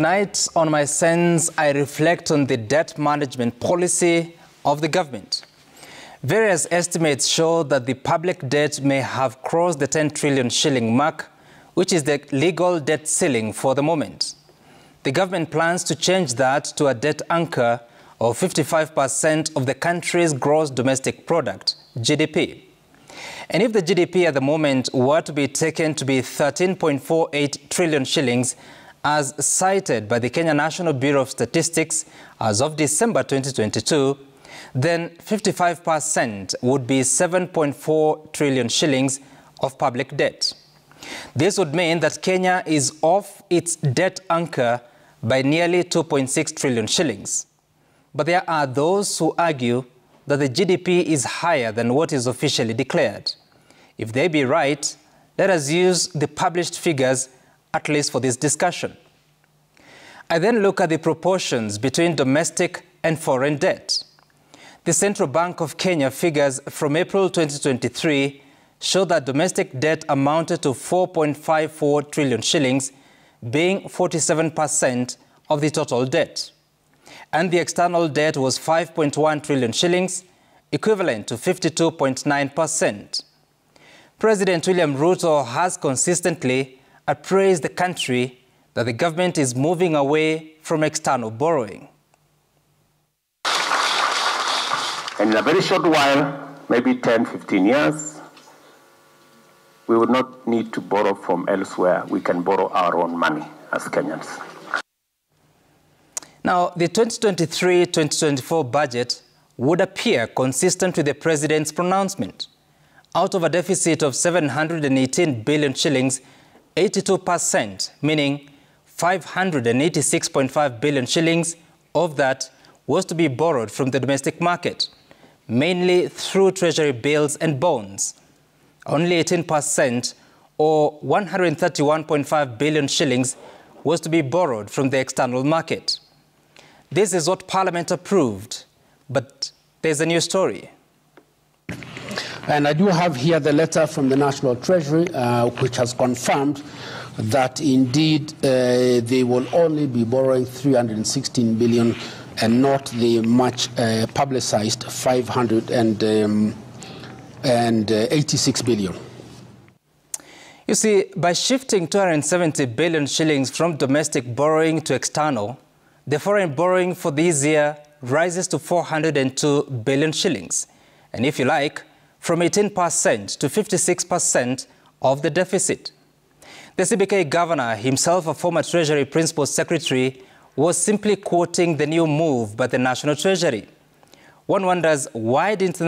Tonight, on My Sense, I reflect on the debt management policy of the government. Various estimates show that the public debt may have crossed the 10 trillion shilling mark, which is the legal debt ceiling for the moment. The government plans to change that to a debt anchor of 55% of the country's gross domestic product, GDP. And if the GDP at the moment were to be taken to be 13.48 trillion shillings, as cited by the Kenya National Bureau of Statistics as of December 2022, then 55% would be 7.4 trillion shillings of public debt. This would mean that Kenya is off its debt anchor by nearly 2.6 trillion shillings. But there are those who argue that the GDP is higher than what is officially declared. If they be right, let us use the published figures at least for this discussion. I then look at the proportions between domestic and foreign debt. The Central Bank of Kenya figures from April 2023 show that domestic debt amounted to 4.54 trillion shillings, being 47% of the total debt. And the external debt was 5.1 trillion shillings, equivalent to 52.9%. President William Ruto has consistently appraised the country that the government is moving away from external borrowing. And in a very short while, maybe 10, 15 years, we would not need to borrow from elsewhere. We can borrow our own money as Kenyans. Now, the 2023-2024 budget would appear consistent with the president's pronouncement. Out of a deficit of 718 billion shillings, 82%, meaning 586.5 billion shillings of that was to be borrowed from the domestic market, mainly through treasury bills and bonds. Only 18%, or 131.5 billion shillings, was to be borrowed from the external market. This is what Parliament approved, but there's a new story. And I do have here the letter from the National Treasury, which has confirmed that indeed they will only be borrowing 316 billion and not the much publicized 586 billion. You see, by shifting 270 billion shillings from domestic borrowing to external, the foreign borrowing for this year rises to 402 billion shillings. And if you like, from 18% to 56% of the deficit. The CBK governor, himself a former Treasury Principal Secretary, was simply quoting the new move by the National Treasury. One wonders, why didn't the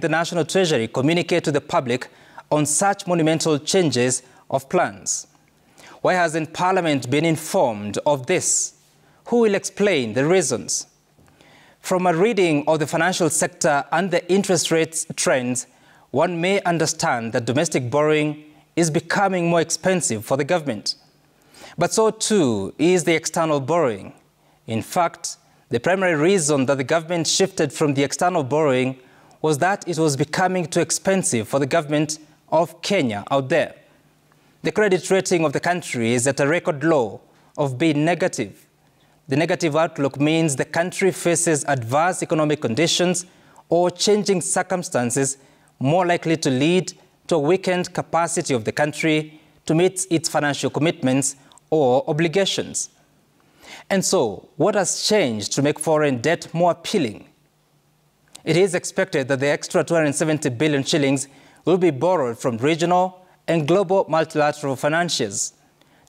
National Treasury communicate to the public on such monumental changes of plans? Why hasn't Parliament been informed of this? Who will explain the reasons? From a reading of the financial sector and the interest rates trends, one may understand that domestic borrowing is becoming more expensive for the government. But so too is the external borrowing. In fact, the primary reason that the government shifted from the external borrowing was that it was becoming too expensive for the government of Kenya out there. The credit rating of the country is at a record low of being negative. The negative outlook means the country faces adverse economic conditions or changing circumstances more likely to lead to a weakened capacity of the country to meet its financial commitments or obligations. And so, what has changed to make foreign debt more appealing? It is expected that the extra 270 billion shillings will be borrowed from regional and global multilateral financiers.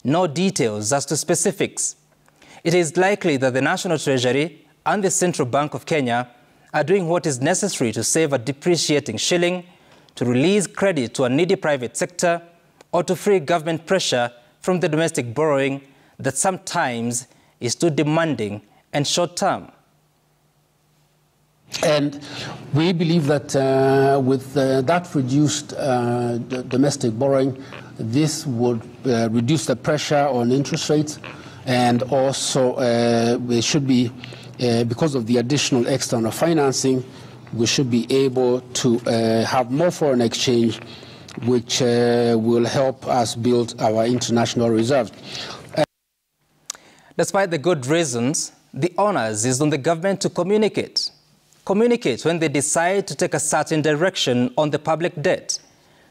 No details as to specifics. It is likely that the National Treasury and the Central Bank of Kenya are doing what is necessary to save a depreciating shilling, to release credit to a needy private sector, or to free government pressure from the domestic borrowing that sometimes is too demanding and short-term. And we believe that with that reduced domestic borrowing, this would reduce the pressure on interest rates, and also we should be, because of the additional external financing, we should be able to have more foreign exchange, which will help us build our international reserves. Despite the good reasons, the onus is on the government to communicate. Communicate when they decide to take a certain direction on the public debt.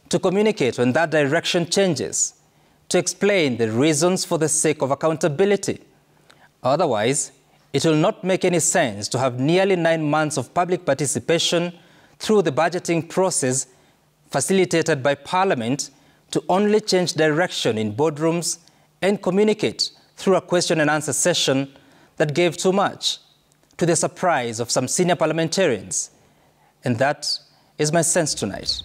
To communicate when that direction changes. To explain the reasons for the sake of accountability. Otherwise, it will not make any sense to have nearly 9 months of public participation through the budgeting process facilitated by Parliament to only change direction in boardrooms and communicate through a question and answer session that gave too much, to the surprise of some senior parliamentarians. And that is my sense tonight.